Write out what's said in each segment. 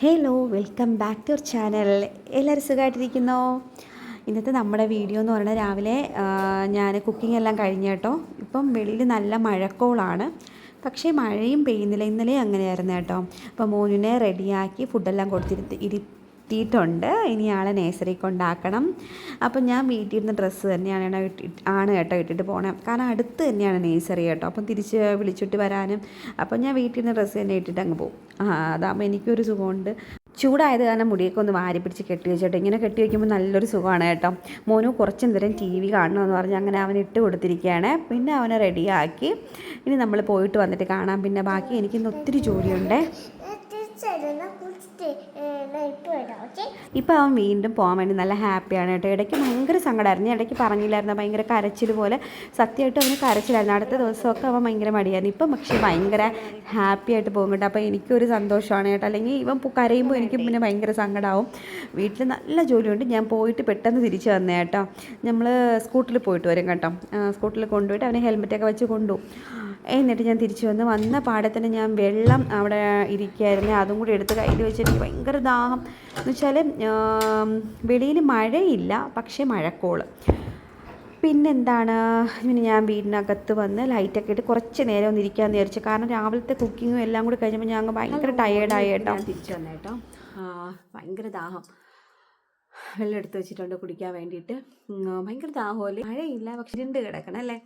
Hello, welcome back to your channel. എല്ലാവരും സുഖമായിട്ടിരിക്കുന്നോ? ഇന്നത്തെ നമ്മുടെ വീഡിയോ എന്ന് പറയുന്നത് രാവിലെ ഞാൻ കുക്കിംഗ് എല്ലാം കഴിഞ്ഞ കേട്ടോ. ഇപ്പം വെളിയിൽ നല്ല മഴക്കോളാണ്, പക്ഷേ മഴയും പെയ്യുന്നില്ല. ഇന്നലെ അങ്ങനെയായിരുന്നു കേട്ടോ. അപ്പോൾ മോനിനെ റെഡിയാക്കി ഫുഡെല്ലാം ഇരുത്തിയിട്ടുണ്ട്. ഇനി ആളെ നേഴ്സറി കൊണ്ടാക്കണം. അപ്പം ഞാൻ വീട്ടിൽ നിന്ന് ഡ്രസ്സ് തന്നെയാണ് കേട്ടോ ഇട്ടിട്ട് പോകണം. കാരണം അടുത്ത് തന്നെയാണ് നേഴ്സറി കേട്ടോ. അപ്പം തിരിച്ച് വിളിച്ചിട്ട് വരാനും അപ്പം ഞാൻ വീട്ടിൽ നിന്ന് ഡ്രസ്സ് തന്നെ ഇട്ടിട്ട് അങ്ങ് പോകും. അതാകുമ്പോൾ എനിക്കൊരു സുഖമുണ്ട്. ചൂടായത് കാരണം മുടിയൊക്കെ ഒന്ന് വാരി പിടിച്ച് കെട്ടി വെച്ചിട്ട് ഇങ്ങനെ കെട്ടി വയ്ക്കുമ്പോൾ നല്ലൊരു സുഖമാണ് കേട്ടോ. മോനു കുറച്ച് നേരം ടി വി കാണണമെന്ന് പറഞ്ഞ് അങ്ങനെ അവൻ ഇട്ട് കൊടുത്തിരിക്കുകയാണ്. പിന്നെ അവനെ റെഡിയാക്കി ഇനി നമ്മൾ പോയിട്ട് വന്നിട്ട് കാണാം. പിന്നെ ബാക്കി എനിക്കിന്ന് ഒത്തിരി ജോലിയുണ്ട്. ഇപ്പോൾ അവൻ വീണ്ടും പോകാൻ വേണ്ടി നല്ല ഹാപ്പിയാണ് കേട്ടോ. ഇടയ്ക്ക് ഭയങ്കര സങ്കടമായിരുന്നു. ഇടയ്ക്ക് പറഞ്ഞില്ലായിരുന്നു, ഭയങ്കര കരച്ചിൽ പോലെ. സത്യമായിട്ട് അവന് കരച്ചിലായിരുന്നു. അടുത്ത ദിവസമൊക്കെ അവൻ ഭയങ്കര മടിയായിരുന്നു. ഇപ്പം പക്ഷേ ഭയങ്കര ഹാപ്പി ആയിട്ട് പോകും കേട്ടോ. അപ്പോൾ എനിക്കൊരു സന്തോഷമാണ് കേട്ടോ. അല്ലെങ്കിൽ ഇവൻ കരയുമ്പോൾ എനിക്ക് പിന്നെ ഭയങ്കര സങ്കടമാവും. വീട്ടിൽ നല്ല ജോലിയുണ്ട്. ഞാൻ പോയിട്ട് പെട്ടെന്ന് തിരിച്ച് വന്നേ കേട്ടോ. നമ്മൾ സ്കൂട്ടറിൽ പോയിട്ട് വരും കേട്ടോ. സ്കൂട്ടറിൽ കൊണ്ടുപോയിട്ട് അവനെ ഹെൽമെറ്റൊക്കെ വെച്ച് കൊണ്ടുപോകും. എന്നിട്ട് ഞാൻ തിരിച്ച് വന്ന പാടത്തിന് ഞാൻ വെള്ളം അവിടെ ഇരിക്കുകയായിരുന്നു. അതും കൂടി എടുത്ത് കയ്യിൽ വെച്ചിട്ട് ഭയങ്കര ദാഹം എന്ന് വെച്ചാൽ വെളിയിൽ മഴയില്ല, പക്ഷേ മഴക്കോള്. പിന്നെന്താണ്, പിന്നെ ഞാൻ വീടിനകത്ത് വന്ന് ലൈറ്റൊക്കെ ഇട്ട് കുറച്ച് നേരം ഒന്ന് ഇരിക്കാമെന്ന് വിചാരിച്ചു. കാരണം രാവിലത്തെ കുക്കിങ്ങും എല്ലാം കൂടി കഴിഞ്ഞപ്പോൾ ഞാൻ ഭയങ്കര ടയേർഡായി കേട്ടോ. തിരിച്ചു വന്നേ കേട്ടോ. ഭയങ്കര ദാഹം. വെള്ളം എടുത്ത് വെച്ചിട്ടുണ്ട് കുടിക്കാൻ വേണ്ടിയിട്ട്. ഭയങ്കര ദാഹമല്ലേ, മഴയില്ല പക്ഷെ ഇരുണ്ട് കിടക്കണം അല്ലേ.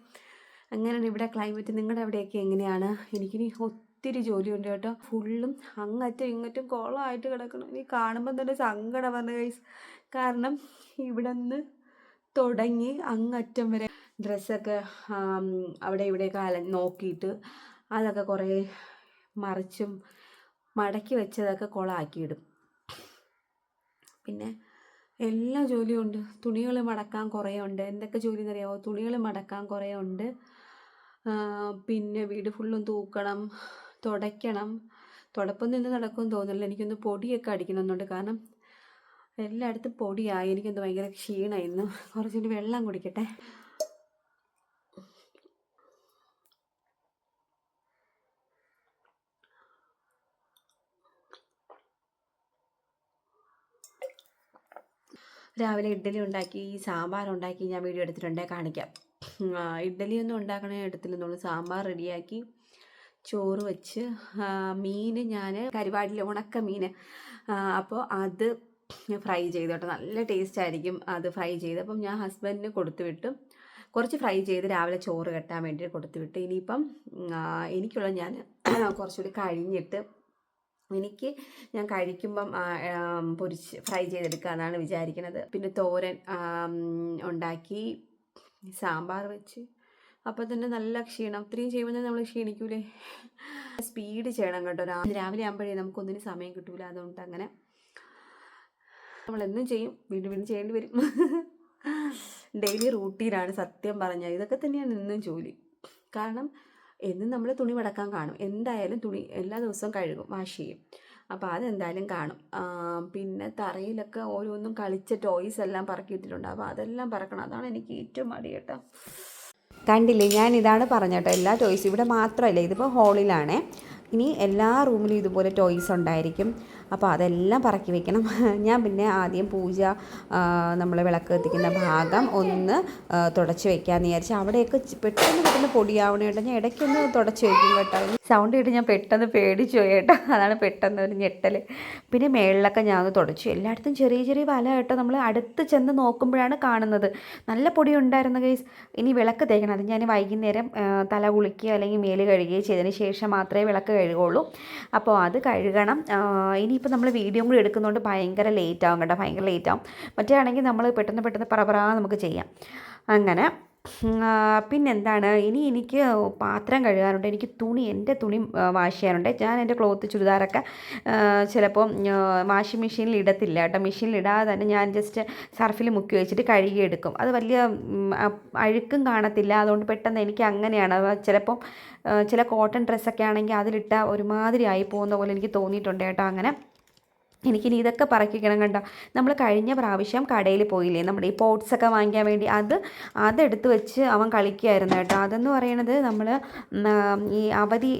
അങ്ങനെയാണ് ഇവിടെ ക്ലൈമറ്റ്. നിങ്ങളുടെ അവിടെയൊക്കെ എങ്ങനെയാണ്? എനിക്കിനി ഒത്തിരി ജോലിയുണ്ട് കേട്ടോ. ഫുള്ളും അങ്ങറ്റും ഇങ്ങറ്റും കോളമായിട്ട് കിടക്കണം. ഇനി കാണുമ്പോൾ തന്നെ സങ്കടം വന്നു ഗൈസ്. കാരണം ഇവിടെ നിന്ന് തുടങ്ങി അങ്ങറ്റം വരെ ഡ്രസ്സൊക്കെ അവിടെ ഇവിടെയൊക്കെ നോക്കിയിട്ട് അതൊക്കെ കുറേ മറിച്ചും മടക്കി വെച്ചതൊക്കെ കുളമാക്കിയിടും. പിന്നെ എല്ലാ ജോലിയും ഉണ്ട്. തുണികൾ മടക്കാൻ കുറേ ഉണ്ട്. എന്തൊക്കെ ജോലി എന്നറിയാമോ? തുണികൾ മടക്കാൻ കുറേ ഉണ്ട്. പിന്നെ വീട് ഫുള്ളും തൂക്കണം, തുടയ്ക്കണം. തുടപ്പം നിന്ന് നടക്കുമെന്ന് തോന്നില്ല. എനിക്കൊന്ന് പൊടിയൊക്കെ അടിക്കണമെന്നുണ്ട്. കാരണം എല്ലായിടത്തും പൊടിയായി. എനിക്കൊന്ന് ഭയങ്കര ക്ഷീണമായി. ഇന്ന് കുറച്ചുകൂടി വെള്ളം കുടിക്കട്ടെ. രാവിലെ ഇഡ്ഡലി ഉണ്ടാക്കി, സാമ്പാറുണ്ടാക്കി. ഞാൻ വീഡിയോ എടുത്തിട്ടുണ്ടേ, കാണിക്കാം. ഇഡ്ഡലിയൊന്നും ഉണ്ടാക്കണേ എടുത്തില്ലെന്നുള്ളൂ. സാമ്പാർ റെഡിയാക്കി, ചോറ് വെച്ച്, മീൻ ഞാൻ കരുവാടിലെ ഉണക്ക മീൻ, അപ്പോൾ അത് ഫ്രൈ ചെയ്തു കേട്ടോ. നല്ല ടേസ്റ്റ് ആയിരിക്കും അത് ഫ്രൈ ചെയ്ത്. അപ്പം ഞാൻ ഹസ്ബൻഡിന് കൊടുത്തു വിട്ടു. കുറച്ച് ഫ്രൈ ചെയ്ത് രാവിലെ ചോറ് കെട്ടാൻ വേണ്ടി കൊടുത്തു വിട്ടു. ഇനിയിപ്പം എനിക്കുള്ള ഞാൻ കുറച്ചുകൂടി കഴിഞ്ഞിട്ട് ഞാൻ കഴിക്കുമ്പം പൊരിച്ച് ഫ്രൈ ചെയ്തെടുക്കാമെന്നാണ് വിചാരിക്കുന്നത്. പിന്നെ തോരൻ ഉണ്ടാക്കി, സാമ്പാർ വെച്ച്. അപ്പോൾ തന്നെ നല്ല ക്ഷീണം. ഇത്രയും ചെയ്യുമ്പോൾ തന്നെ നമ്മൾ ക്ഷീണിക്കൂലേ. സ്പീഡ് ചെയ്യണം കേട്ടോ. രാവിലെ ആകുമ്പോഴേ നമുക്കൊന്നിനും സമയം കിട്ടൂല. അതുകൊണ്ട് അങ്ങനെ നമ്മളെന്നും ചെയ്യും, വീണ്ടും വീണ്ടും ചെയ്യേണ്ടി വരും. ഡെയിലി റൂട്ടീനാണ് സത്യം പറഞ്ഞാൽ. ഇതൊക്കെ തന്നെയാണ് എന്നും ജോലി. കാരണം എന്നും നമ്മൾ തുണി മടക്കാൻ കാണും. എന്തായാലും തുണി എല്ലാ ദിവസവും കഴുകും, വാഷ് ചെയ്യും. അപ്പോൾ അതെന്തായാലും കാണും. പിന്നെ തറയിലൊക്കെ ഓരോന്നും കളിച്ച ടോയ്സ് എല്ലാം പറക്കിയിട്ടിട്ടുണ്ട്. അപ്പോൾ അതെല്ലാം പറക്കണം. അതാണ് എനിക്ക് ഏറ്റവും മടി കേട്ടോ. കണ്ടില്ലേ, ഞാൻ ഇതാണ് പറഞ്ഞേട്ടോ. എല്ലാ ടോയ്സും ഇവിടെ മാത്രമല്ല, ഇതിപ്പോൾ ഹോളിലാണേ. ഇനി എല്ലാ റൂമിലും ഇതുപോലെ ടോയ്സ് ഉണ്ടായിരിക്കും. അപ്പോൾ അതെല്ലാം പറക്കി വെക്കണം. ഞാൻ പിന്നെ ആദ്യം നമ്മൾ വിളക്ക് കത്തിക്കുന്ന ഭാഗം ഒന്ന് തുടച്ച് വെക്കാമെന്ന് വിചാരിച്ചു. അവിടെയൊക്കെ പെട്ടെന്ന് പൊടിയാവണ കേട്ടോ. ഞാൻ ഇടയ്ക്കൊന്ന് തുടച്ച് വയ്ക്കും കേട്ടോ. സൗണ്ട് കേട്ട് ഞാൻ പെട്ടെന്ന് പേടിച്ചു പോയി കേട്ടോ. അതാണ് പെട്ടെന്ന് ഒരു ഞെട്ടൽ. പിന്നെ മേളിലൊക്കെ ഞാൻ ഒന്ന് തുടച്ചു. എല്ലായിടത്തും ചെറിയ ചെറിയ വല കേട്ടോ. നമ്മൾ അടുത്ത് ചെന്ന് നോക്കുമ്പോഴാണ് കാണുന്നത്. നല്ല പൊടി ഉണ്ടായിരുന്നു ഗൈസ്. ഇനി വിളക്ക് തേക്കണം. അത് ഞാൻ വൈകുന്നേരം തല കുളിക്കുക അല്ലെങ്കിൽ മേല് കഴുകുകയോ ചെയ്തതിന് ശേഷം മാത്രമേ വിളക്ക് കഴുകുള്ളൂ. അപ്പോൾ അത് കഴുകണം. ഇനിയിപ്പോൾ നമ്മൾ വീഡിയോ കൂടി എടുക്കുന്നതുകൊണ്ട് ഭയങ്കര ലേറ്റ് ആവും കേട്ടോ. ഭയങ്കര ലേറ്റ് ആവും. മറ്റേ ആണെങ്കിൽ നമ്മൾ പെട്ടെന്ന് പറ നമുക്ക് ചെയ്യാം. അങ്ങനെ പിന്നെന്താണ്, ഇനി എനിക്ക് പാത്രം കഴുകാനുണ്ട്. എനിക്ക് എൻ്റെ തുണി വാഷ് ചെയ്യാനുണ്ട്. ഞാൻ എൻ്റെ ക്ലോത്ത് ചുരിദാറൊക്കെ ചിലപ്പോൾ വാഷിംഗ് മെഷീനിൽ ഇടത്തില്ല കേട്ടോ. മെഷീനിൽ ഇടാതെ തന്നെ ഞാൻ ജസ്റ്റ് സർഫിൽ മുക്കി വെച്ചിട്ട് കഴുകിയെടുക്കും. അത് വലിയ അഴുക്കും കാണത്തില്ല. അതുകൊണ്ട് പെട്ടെന്ന് എനിക്ക് അങ്ങനെയാണ്. ചിലപ്പം ചില കോട്ടൺ ഡ്രസ്സൊക്കെ ആണെങ്കിൽ അതിലിട്ട ഒരുമാതിരി ആയി പോകുന്ന പോലെ എനിക്ക് തോന്നിയിട്ടുണ്ട് കേട്ടോ. അങ്ങനെ എനിക്കിനി ഇതൊക്കെ പറക്കിക്കണം കേട്ടോ. നമ്മൾ കഴിഞ്ഞ പ്രാവശ്യം കടയിൽ പോയില്ലേ, നമ്മുടെ ഈ പോട്ട്സൊക്കെ വാങ്ങിക്കാൻ വേണ്ടി, അതെടുത്ത് വെച്ച് അവൻ കളിക്കുമായിരുന്നു കേട്ടോ. അതെന്ന് പറയണത് നമ്മൾ ഈ അവധി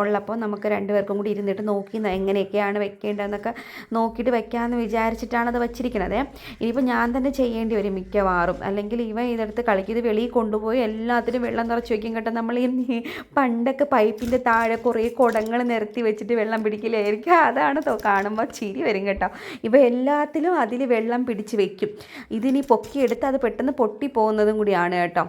ഉള്ളപ്പോൾ നമുക്ക് രണ്ടുപേർക്കും കൂടി ഇരുന്നിട്ട് നോക്കി എങ്ങനെയൊക്കെയാണ് വെക്കേണ്ടതെന്നൊക്കെ നോക്കിയിട്ട് വെക്കാമെന്ന് വിചാരിച്ചിട്ടാണ് അത് വച്ചിരിക്കണത്. ഇനിയിപ്പോൾ ഞാൻ തന്നെ ചെയ്യേണ്ടി വരും മിക്കവാറും, അല്ലെങ്കിൽ ഇവൻ ഇതെടുത്ത് കളിക്കും. ഇത് വെളിയിൽ കൊണ്ടുപോയി എല്ലാത്തിനും വെള്ളം നിറച്ച് വയ്ക്കും കേട്ടോ. നമ്മൾ ഈ പണ്ടൊക്കെ പൈപ്പിൻ്റെ താഴെ കുറേ കുടങ്ങൾ നിരത്തി വെച്ചിട്ട് വെള്ളം പിടിക്കില്ലായിരിക്കും. അതാണ് കാണുമ്പോൾ ചിരി വരും കേട്ടോ. ഇവ എല്ലാത്തിലും അതിൽ വെള്ളം പിടിച്ച് വെക്കും. ഇതിനി പൊക്കിയെടുത്ത് അത് പെട്ടെന്ന് പൊട്ടിപ്പോകുന്നതും കൂടിയാണ് കേട്ടോ.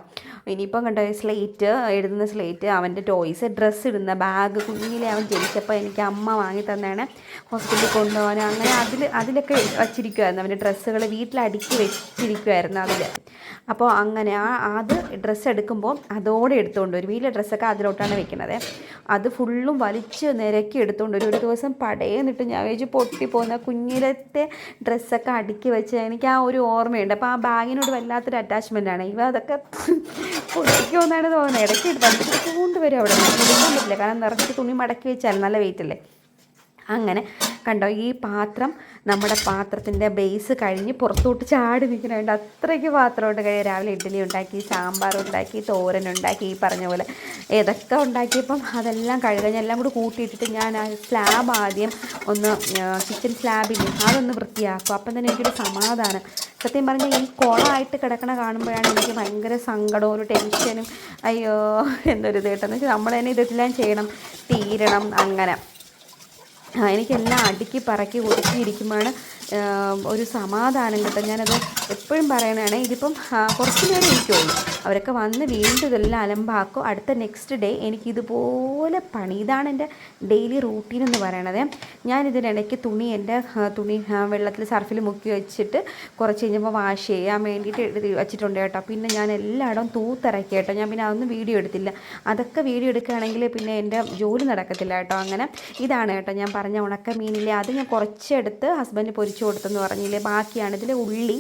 ഇനിയിപ്പം കണ്ടോ, സ്ലേറ്റ് എഴുതുന്ന സ്ലേറ്റ്, അവൻ്റെ ടോയ്സ്, ഡ്രസ്സ് ഇടുന്ന ബാഗ്, കുഞ്ഞിലെ അവൻ ജനിച്ചപ്പോൾ എനിക്ക് അമ്മ വാങ്ങി തന്നെയാണ് ഹോസ്പിറ്റലിൽ കൊണ്ടുപോകാൻ. അങ്ങനെ അതിലൊക്കെ വച്ചിരിക്കുമായിരുന്നു. അവൻ്റെ ഡ്രസ്സുകൾ വീട്ടിൽ അടുക്കി വെച്ചിരിക്കുമായിരുന്നു അതിൽ. അപ്പോൾ അങ്ങനെ അത് ഡ്രസ്സ് എടുക്കുമ്പോൾ അതോടെ എടുത്തുകൊണ്ട് വരും. വീട്ടിലെ ഡ്രസ്സൊക്കെ അതിലോട്ടാണ് വെക്കുന്നത്. അത് ഫുള്ളും വലിച്ച് നിരക്കി എടുത്തുകൊണ്ട് വരും. ഒരു ദിവസം പടയെന്നിട്ട് ഞാൻ വെച്ച് പൊട്ടിപ്പോകുന്ന കുഞ്ഞിലത്തെ ഡ്രസ്സൊക്കെ അടുക്കി വെച്ച് എനിക്ക് ആ ഒരു ഓർമ്മയുണ്ട്. അപ്പോൾ ആ ബാഗിനോട് വല്ലാത്തൊരു അറ്റാച്ച്മെൻറ്റാണ്. ഇവ അതൊക്കെ പൊട്ടിക്കുമെന്നാണ് തോന്നുന്നത്. ഇടയ്ക്ക് എടുത്ത് കൊണ്ടുവരും. അവിടെ എടുക്കാൻ പറ്റില്ല, കാരണം നിറച്ച് തുണി മടക്കി വെച്ചാൽ നല്ല വെയിറ്റല്ലേ. അങ്ങനെ കണ്ടോ, ഈ പാത്രം, നമ്മുടെ പാത്രത്തിൻ്റെ ബേസ് കഴിഞ്ഞ് പുറത്തോട്ട് ചാടി നിൽക്കുന്നുണ്ട്. അത്രയ്ക്ക് പാത്രമുണ്ട് കഴിയും. രാവിലെ ഇഡ്ഡലി ഉണ്ടാക്കി, സാമ്പാർ ഉണ്ടാക്കി, തോരനുണ്ടാക്കി, ഈ പറഞ്ഞ പോലെ ഏതൊക്കെ ഉണ്ടാക്കിയപ്പം അതെല്ലാം കഴുകാൻ എല്ലാം കൂടി കൂട്ടിയിട്ടിട്ട് ഞാൻ ആ സ്ലാബ് ആദ്യം ഒന്ന് കിച്ചൺ സ്ലാബിൽ അതൊന്ന് വൃത്തിയാക്കും. അപ്പം തന്നെ എനിക്കൊരു സമാധാനം. സത്യം പറഞ്ഞാൽ ഈ കുളമായിട്ട് കിടക്കണ കാണുമ്പോഴാണ് എനിക്ക് ഭയങ്കര സങ്കടവും ഒരു ടെൻഷനും. അയ്യോ എന്തൊരു ഇതേട്ടെന്ന് വെച്ചാൽ നമ്മൾ തന്നെ ഇതെല്ലാം ചെയ്യണം, തീരണം. അങ്ങനെ എനിക്കെല്ലാം അടുക്കി പറക്കി ഒതുക്കിയിരിക്കുമ്പോഴാണ് ഒരു സമാധാനം കിട്ടും. ഞാനത് എപ്പോഴും പറയണതാണ്. ഇതിപ്പം കുറച്ച് നേരം ഇരിക്കുള്ളൂ, അവരൊക്കെ വന്ന് വീണ്ടും ഇതെല്ലാം അലമ്പാക്കും. അടുത്ത നെക്സ്റ്റ് ഡേ എനിക്കിതുപോലെ പണി. ഇതാണ് എൻ്റെ ഡെയിലി റൂട്ടീൻ എന്ന് പറയണത്. ഞാനിതിനിടയ്ക്ക് എൻ്റെ തുണി വെള്ളത്തിൽ സർഫിൽ മുക്കി വെച്ചിട്ട് കുറച്ച് കഴിഞ്ഞപ്പോൾ വാഷ് ചെയ്യാൻ വേണ്ടിയിട്ട് വെച്ചിട്ടുണ്ട് കേട്ടോ. പിന്നെ ഞാൻ എല്ലായിടവും തൂത്തിറക്കി കേട്ടോ. ഞാൻ പിന്നെ അതൊന്നും വീഡിയോ എടുത്തില്ല. അതൊക്കെ വീഡിയോ എടുക്കുകയാണെങ്കിൽ പിന്നെ എൻ്റെ ജോലി നടക്കത്തില്ല കേട്ടോ. അങ്ങനെ ഇതാണ് കേട്ടോ ഞാൻ പറഞ്ഞ ഉണക്ക മീനില്ലേ, അത് ഞാൻ കുറച്ചെടുത്ത് ഹസ്ബൻഡ് പൊരിച്ചു കൊടുത്തെന്ന് പറഞ്ഞില്ലേ. ബാക്കിയാണ് ഇതിൽ ഉള്ളി.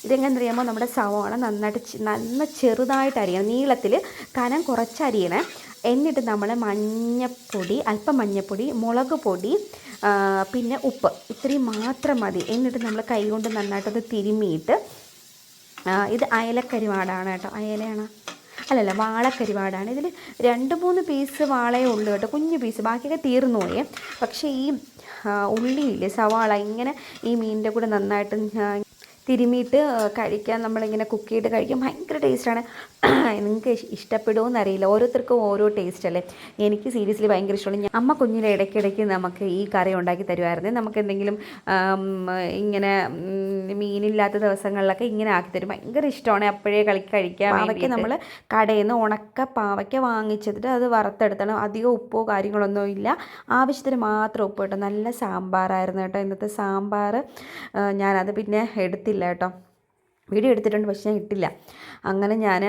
ഇതെങ്ങനെ അറിയാമോ, നമ്മുടെ സവാള നന്ന ചെറുതായിട്ട് അരിയണം, നീളത്തിൽ കനം കുറച്ച് അരിയണേ. എന്നിട്ട് നമ്മൾ മഞ്ഞപ്പൊടി, അല്പം മഞ്ഞപ്പൊടി, മുളക് പൊടി, പിന്നെ ഉപ്പ്, ഇത്രയും മാത്രം മതി. എന്നിട്ട് നമ്മൾ കൈ കൊണ്ട് നന്നായിട്ടത് തിരുമ്മിയിട്ട്, ഇത് അയലക്കരിവാടാണ് കേട്ടോ. അയലയാണ് അല്ലല്ല, വാളക്കരിവാടാണ്. ഇതിൽ 2-3 പീസ് വാളയേ ഉള്ളൂ കേട്ടോ, കുഞ്ഞു പീസ്. ബാക്കിയൊക്കെ തീർന്നു പോയേ. പക്ഷേ ഈ ഉള്ളിയില്ലേ, സവാള, ഇങ്ങനെ ഈ മീനിൻ്റെ കൂടെ നന്നായിട്ട് തിരുമിയിട്ട് കഴിക്കാൻ, നമ്മളിങ്ങനെ കുക്ക് ചെയ്ത് കഴിക്കാൻ ഭയങ്കര ടേസ്റ്റാണ്. നിങ്ങൾക്ക് ഇഷ്ടപ്പെടുമോയെന്ന് അറിയില്ല, ഓരോരുത്തർക്കും ഓരോ ടേസ്റ്റ് അല്ലേ. എനിക്ക് സീരിയസ്ലി ഭയങ്കര ഇഷ്ടമാണ്. അമ്മ കുഞ്ഞിലെ ഇടയ്ക്കിടയ്ക്ക് നമുക്ക് ഈ കറി ഉണ്ടാക്കി തരുമായിരുന്നു. നമുക്ക് എന്തെങ്കിലും ഇങ്ങനെ മീനില്ലാത്ത ദിവസങ്ങളിലൊക്കെ ഇങ്ങനെ ആക്കി തരും. ഭയങ്കര ഇഷ്ടമാണ്. അപ്പോഴേ കഴിക്കാൻ. പാവയ്ക്ക നമ്മൾ കടയിൽ നിന്ന് ഉണക്ക പാവയ്ക്ക വാങ്ങിച്ചിട്ട് അത് വറുത്തെടുത്തണം. അധികം ഉപ്പോ കാര്യങ്ങളൊന്നും ഇല്ല, ആവശ്യത്തിന് മാത്രം ഉപ്പ് കേട്ടോ. നല്ല സാമ്പാറായിരുന്നു കേട്ടോ ഇന്നത്തെ സാമ്പാർ. ഞാനത് പിന്നെ എടുത്തില്ല കേട്ടോ, വീഡിയോ എടുത്തിട്ടുണ്ട് പക്ഷെ ഞാൻ ഇട്ടില്ല. അങ്ങനെ ഞാൻ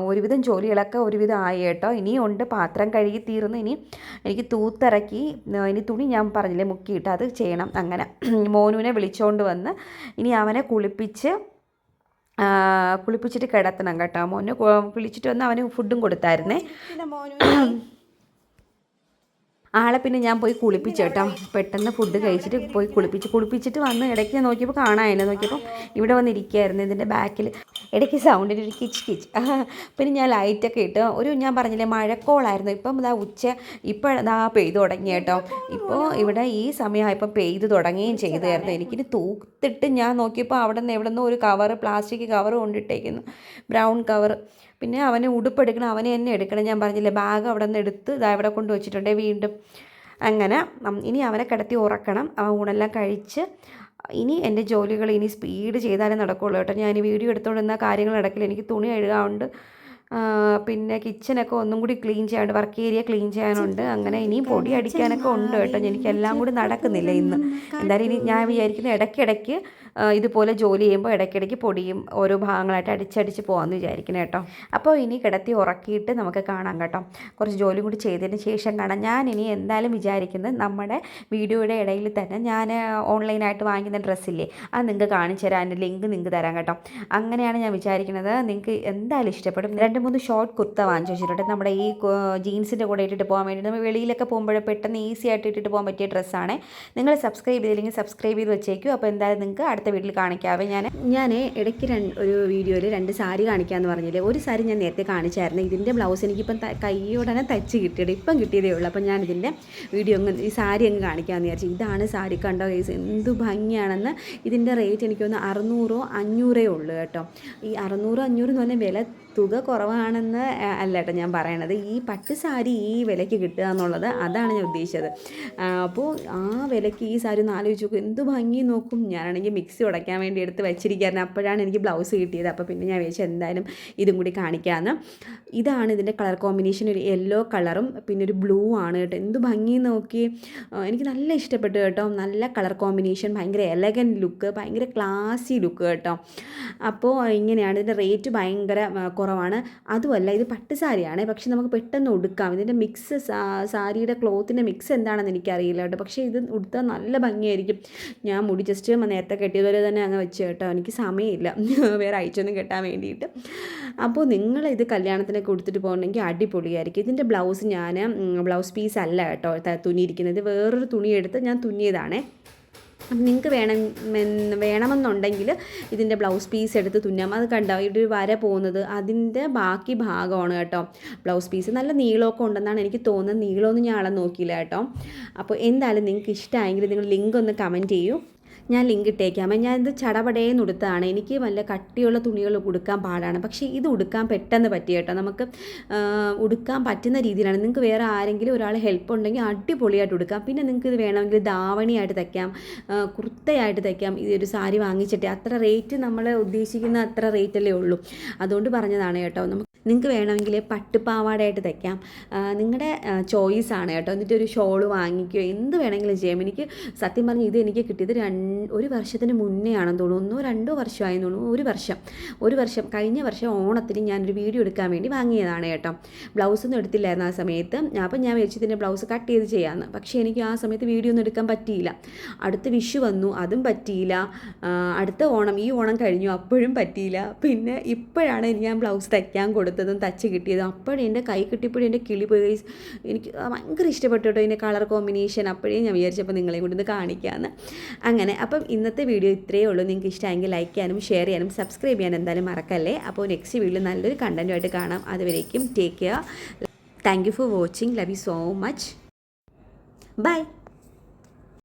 ഒരുവിധം ജോലികളൊക്കെ ഒരുവിധം ആയി കേട്ടോ. ഇനിയും ഉണ്ട്, പാത്രം കഴുകി തീർന്ന്. ഇനി എനിക്ക് തൂത്തിറക്കി, ഇനി തുണി ഞാൻ പറഞ്ഞില്ലേ മുക്കിയിട്ട് അത് ചെയ്യണം. അങ്ങനെ മോനുവിനെ വിളിച്ചുകൊണ്ട് വന്ന് ഇനി അവനെ കുളിപ്പിച്ചിട്ട് കിടത്തണം കേട്ടോ. മോനെ വിളിച്ചിട്ട് വന്ന് അവന് ഫുഡും കൊടുത്തായിരുന്നേ. ആളെ പിന്നെ ഞാൻ പോയി കുളിപ്പിച്ചു കേട്ടോ. പെട്ടെന്ന് ഫുഡ് കഴിച്ചിട്ട് പോയി കുളിപ്പിച്ചിട്ട് വന്ന് ഇടയ്ക്ക് ഞാൻ നോക്കിയപ്പോൾ കാണാനില്ല. നോക്കിയപ്പോൾ ഇവിടെ വന്നിരിക്കുകയായിരുന്നു ഇതിൻ്റെ ബാക്കിൽ. ഇടയ്ക്ക് സൗണ്ടിൻ്റെ ഒരു കിച്ച്. പിന്നെ ഞാൻ ലൈറ്റൊക്കെ ഇട്ട് ഞാൻ പറഞ്ഞില്ലേ മഴക്കോളായിരുന്നു. ഇപ്പം ഇതാ പെയ്തു തുടങ്ങി കേട്ടോ. ഇപ്പോൾ ഇവിടെ ഈ സമയമായപ്പോൾ പെയ്ത് തുടങ്ങുകയും ചെയ്തായിരുന്നു. എനിക്കിനി തൂത്തിട്ട് ഞാൻ നോക്കിയപ്പോൾ അവിടെ നിന്ന് ഒരു കവറ്, പ്ലാസ്റ്റിക് കവറ് കൊണ്ടിട്ടേക്കുന്നു, ബ്രൗൺ കവർ. പിന്നെ അവന് ഉടുപ്പെടുക്കണം, അവനെ തന്നെ എടുക്കണം. ഞാൻ പറഞ്ഞില്ലേ ബാഗ് അവിടെ നിന്ന് എടുത്ത് ഇതാ ഇവിടെ കൊണ്ട് വെച്ചിട്ടുണ്ട് വീണ്ടും. അങ്ങനെ ഇനി അവനെ കിടത്തി ഉറക്കണം. ഊണെല്ലാം കഴിച്ച് ഇനി എൻ്റെ ജോലികൾ ഇനി സ്പീഡ് ചെയ്താലേ നടക്കുകയുള്ളൂ കേട്ടോ. ഞാൻ വീഡിയോ എടുത്തുകൊണ്ടിരുന്ന കാര്യങ്ങൾ നടക്കില്ല. എനിക്ക് തുണി കഴുകാറുണ്ട്, പിന്നെ കിച്ചനൊക്കെ ഒന്നും കൂടി ക്ലീൻ ചെയ്യാനുണ്ട്, വർക്ക് ഏരിയ ക്ലീൻ ചെയ്യാനുണ്ട്. അങ്ങനെ ഇനിയും പൊടി അടിക്കാനൊക്കെ ഉണ്ട് കേട്ടോ. എനിക്കെല്ലാം കൂടി നടക്കുന്നില്ല ഇന്ന്. എന്തായാലും ഇനി ഞാൻ വിചാരിക്കുന്നത് ഇടയ്ക്കിടയ്ക്ക് ഇതുപോലെ ജോലി ചെയ്യുമ്പോൾ ഇടയ്ക്കിടയ്ക്ക് പൊടിയും ഓരോ ഭാഗങ്ങളായിട്ട് അടിച്ചടിച്ച് പോകാമെന്ന് വിചാരിക്കണം കേട്ടോ. അപ്പോൾ ഇനി കിടത്തി ഉറക്കിയിട്ട് നമുക്ക് കാണാം കേട്ടോ. കുറച്ച് ജോലി കൂടി ചെയ്തതിന് ശേഷം കാണാം. ഞാൻ ഇനി എന്തായാലും വിചാരിക്കുന്നത് നമ്മുടെ വീഡിയോയുടെ ഇടയിൽ തന്നെ ഞാൻ ഓൺലൈനായിട്ട് വാങ്ങിക്കുന്ന ഡ്രസ്സില്ലേ, അത് നിങ്ങൾക്ക് കാണിച്ചു തരാം. അതിൻ്റെ ലിങ്ക് നിങ്ങൾക്ക് തരാം കേട്ടോ. അങ്ങനെയാണ് ഞാൻ വിചാരിക്കുന്നത്. നിങ്ങൾക്ക് എന്തായാലും ഇഷ്ടപ്പെടും. 2 2-3 ഷോർട്ട് കുർത്ത വാങ്ങിച്ചു വെച്ചിട്ടുണ്ട്. നമ്മുടെ ഈ ജീൻസിൻ്റെ കൂടെ ഇട്ടിട്ട് പോകാൻ വേണ്ടി നമ്മൾ വെളിയിലൊക്കെ പോകുമ്പോൾ പെട്ടെന്ന് ഈസി ആയിട്ട് ഇട്ടിട്ട് പോകാൻ പറ്റിയ ഡ്രസ്സാണ്. നിങ്ങൾ സബ്സ്ക്രൈബ് ചെയ്തില്ലെങ്കിൽ സബ്സ്ക്രൈബ് ചെയ്ത് വെച്ചേക്കും. അപ്പോൾ എന്തായാലും നിങ്ങൾക്ക് അടുത്ത വീട്ടിൽ കാണിക്കാവേ. ഞാൻ ഇടയ്ക്ക് ഒരു വീഡിയോയിൽ 2 സാരി കാണിക്കാമെന്ന് പറഞ്ഞില്ലേ. ഒരു സാരി ഞാൻ നേരത്തെ കാണിച്ചായിരുന്നു. ഇതിൻ്റെ ബ്ലൗസ് എനിക്കിപ്പം കൈയോടനെ തച്ച് കിട്ടിയത്, ഇപ്പം കിട്ടിയതേ ഉള്ളൂ. അപ്പം ഞാൻ ഇതിൻ്റെ വീഡിയോ ഈ സാരി അങ്ങ് കാണിക്കാമെന്ന് വിചാരിച്ചു. ഇതാണ് സാരി, കണ്ടോ ഗൈസ്, എന്ത് ഭംഗിയാണെന്ന്. ഇതിൻ്റെ റേറ്റ് എനിക്ക് തോന്നുന്നു 600-500 ഉള്ളൂ കേട്ടോ. ഈ 600-500 എന്ന് പറഞ്ഞാൽ വില തുക കുറവാണെന്ന് അല്ല കേട്ടോ ഞാൻ പറയണത്. ഈ പട്ട് സാരി ഈ വിലയ്ക്ക് കിട്ടുക എന്നുള്ളത്, അതാണ് ഞാൻ ഉദ്ദേശിച്ചത്. അപ്പോൾ ആ വിലയ്ക്ക് ഈ സാരി ഒന്ന് ആലോചിച്ച് നോക്കും, എന്ത് ഭംഗി നോക്കും. ഞാനാണെങ്കിൽ മിക്സി ഉടയ്ക്കാൻ വേണ്ടി എടുത്ത് വെച്ചിരിക്കുകയായിരുന്നു. അപ്പോഴാണ് എനിക്ക് ബ്ലൗസ് കിട്ടിയത്. അപ്പോൾ പിന്നെ ഞാൻ വിചാരിച്ചു എന്തായാലും ഇതും കൂടി കാണിക്കാമെന്ന്. ഇതാണ് ഇതിൻ്റെ കളർ കോമ്പിനേഷൻ. ഒരു യെല്ലോ കളറും പിന്നെ ഒരു ബ്ലൂ ആണ് കേട്ടോ. എന്ത് ഭംഗി നോക്കി. എനിക്ക് നല്ല ഇഷ്ടപ്പെട്ടു കേട്ടോ. നല്ല കളർ കോമ്പിനേഷൻ, ഭയങ്കര എലഗൻറ്റ് ലുക്ക്, ഭയങ്കര ക്ലാസി ലുക്ക് കേട്ടോ. അപ്പോൾ ഇങ്ങനെയാണ്. ഇതിൻ്റെ റേറ്റ് ഭയങ്കര കുറവാണ്. അതുമല്ല ഇത് പട്ട് സാരിയാണ്, പക്ഷെ നമുക്ക് പെട്ടെന്ന് ഉടുക്കാം. ഇതിൻ്റെ മിക്സ് സാരിയുടെ ക്ലോത്തിൻ്റെ മിക്സ് എന്താണെന്ന് എനിക്കറിയില്ല കേട്ടോ. പക്ഷേ ഇത് ഉടുത്താൽ നല്ല ഭംഗിയായിരിക്കും. ഞാൻ മുടി ജസ്റ്റ് നേരത്തെ കെട്ടിയതുപോലെ തന്നെ അങ്ങ് വെച്ച് കേട്ടോ. എനിക്ക് സമയമില്ല വേറെ അയച്ചൊന്നും കെട്ടാൻ വേണ്ടിയിട്ട്. അപ്പോൾ നിങ്ങളിത് കല്യാണത്തിനൊക്കെ ഉടുത്തിട്ട് പോകണമെങ്കിൽ അടിപൊളിയായിരിക്കും. ഇതിൻ്റെ ബ്ലൗസ് ഞാൻ ബ്ലൗസ് പീസ് അല്ല കേട്ടോ തുന്നിയിരിക്കുന്നത്, വേറൊരു തുണി എടുത്ത് ഞാൻ തുന്നിയതാണേ. നിങ്ങൾക്ക് വേണമെന്നുണ്ടെങ്കിൽ ഇതിൻ്റെ ബ്ലൗസ് പീസ് എടുത്ത് തുന്നാം. അത് കണ്ടോ, ഇവിടെ വര പോകുന്നത് അതിൻ്റെ ബാക്കി ഭാഗമാണ് കേട്ടോ ബ്ലൗസ് പീസ്. നല്ല നീളമൊക്കെ ഉണ്ടെന്നാണ് എനിക്ക് തോന്നുന്നത്. നീളമൊന്നും ഞാൻ അളന്ന് നോക്കിയില്ല കേട്ടോ. അപ്പോൾ എന്തായാലും നിങ്ങൾക്ക് ഇഷ്ടമായെങ്കിൽ നിങ്ങൾ ലിങ്ക് ഒന്ന് കമൻറ്റ് ചെയ്യൂ, ഞാൻ ലിങ്ക് ഇട്ടേക്കാം. ഞാനിത് ചടപടേന്ന് ഉടുത്തതാണ്. എനിക്ക് നല്ല കട്ടിയുള്ള തുണികൾ ഉടുക്കാൻ പാടാണ്, പക്ഷേ ഇത് ഉടുക്കാൻ പെട്ടെന്ന് പറ്റി കേട്ടോ. നമുക്ക് ഉടുക്കാൻ പറ്റുന്ന രീതിയിലാണ്. നിങ്ങൾക്ക് വേറെ ആരെങ്കിലും ഒരാൾ ഹെൽപ്പ് ഉണ്ടെങ്കിൽ അടിപൊളിയായിട്ട് ഉടുക്കാം. പിന്നെ നിങ്ങൾക്ക് ഇത് വേണമെങ്കിൽ ധാവണിയായിട്ട് തയ്ക്കാം, കുർത്തയായിട്ട് തയ്ക്കാം. ഇതൊരു സാരി വാങ്ങിച്ചിട്ട് അത്ര റേറ്റ് നമ്മൾ ഉദ്ദേശിക്കുന്ന അത്ര റേറ്റല്ലേ ഉള്ളൂ. അതുകൊണ്ട് പറഞ്ഞതാണ് കേട്ടോ. നിങ്ങൾക്ക് വേണമെങ്കിൽ പട്ടുപാവാടയായിട്ട് തയ്ക്കാം. നിങ്ങളുടെ ചോയ്സാണ് കേട്ടോ. എന്നിട്ട് ഒരു ഷോൾ വാങ്ങിക്കുകയോ എന്ത് വേണമെങ്കിലും ചെയ്യാം. എനിക്ക് സത്യം പറഞ്ഞ് ഇത് എനിക്ക് കിട്ടിയത് 1 വർഷത്തിന് മുന്നേ ആണെന്ന് തോന്നുന്നു. 1-2 വർഷമായെന്ന് തോന്നുന്നു. ഒരു വർഷം കഴിഞ്ഞ വർഷം ഓണത്തിന് ഞാനൊരു വീഡിയോ എടുക്കാൻ വേണ്ടി വാങ്ങിയതാണ് കേട്ടോ. ബ്ലൗസൊന്നും എടുത്തില്ലായിരുന്നു ആ സമയത്ത്. അപ്പം ഞാൻ ഇതിൻ്റെ ബ്ലൗസ് കട്ട് ചെയ്ത് ചെയ്യാമെന്ന്. പക്ഷേ എനിക്ക് ആ സമയത്ത് വീഡിയോ ഒന്നും എടുക്കാൻ പറ്റിയില്ല. അടുത്ത വിഷു വന്നു, അതും പറ്റിയില്ല. അടുത്ത ഓണം, ഈ ഓണം കഴിഞ്ഞു, അപ്പോഴും പറ്റിയില്ല. പിന്നെ ഇപ്പോഴാണ് ഞാൻ ബ്ലൗസ് തയ്ക്കാൻ കൊടുത്തതും തച്ച് കിട്ടിയതും. അപ്പോഴും എൻ്റെ കൈ കിട്ടിയപ്പോഴും എൻ്റെ കിളി പോയി. എനിക്ക് ഭയങ്കര ഇഷ്ടപ്പെട്ടു കേട്ടോ ഇതിൻ്റെ കളർ കോമ്പിനേഷൻ. അപ്പോഴേ ഞാൻ വിചാരിച്ചപ്പോൾ നിങ്ങളെയും കൂടി ഒന്ന് കാണിക്കാമെന്ന്. അങ്ങനെ അപ്പം ഇന്നത്തെ വീഡിയോ ഇത്രയേ ഉള്ളൂ. നിങ്ങൾക്ക് ഇഷ്ടമെങ്കിൽ ലൈക്ക് ചെയ്യാനും ഷെയർ ചെയ്യാനും സബ്സ്ക്രൈബ് ചെയ്യാനും എന്തായാലും മറക്കല്ലേ. അപ്പോൾ നെക്സ്റ്റ് വീഡിയോയിൽ നല്ലൊരു കണ്ടൻറ്റുമായിട്ട് കാണാം. അതുവരേക്കും take care. Thank you for watching. Love you so much. By.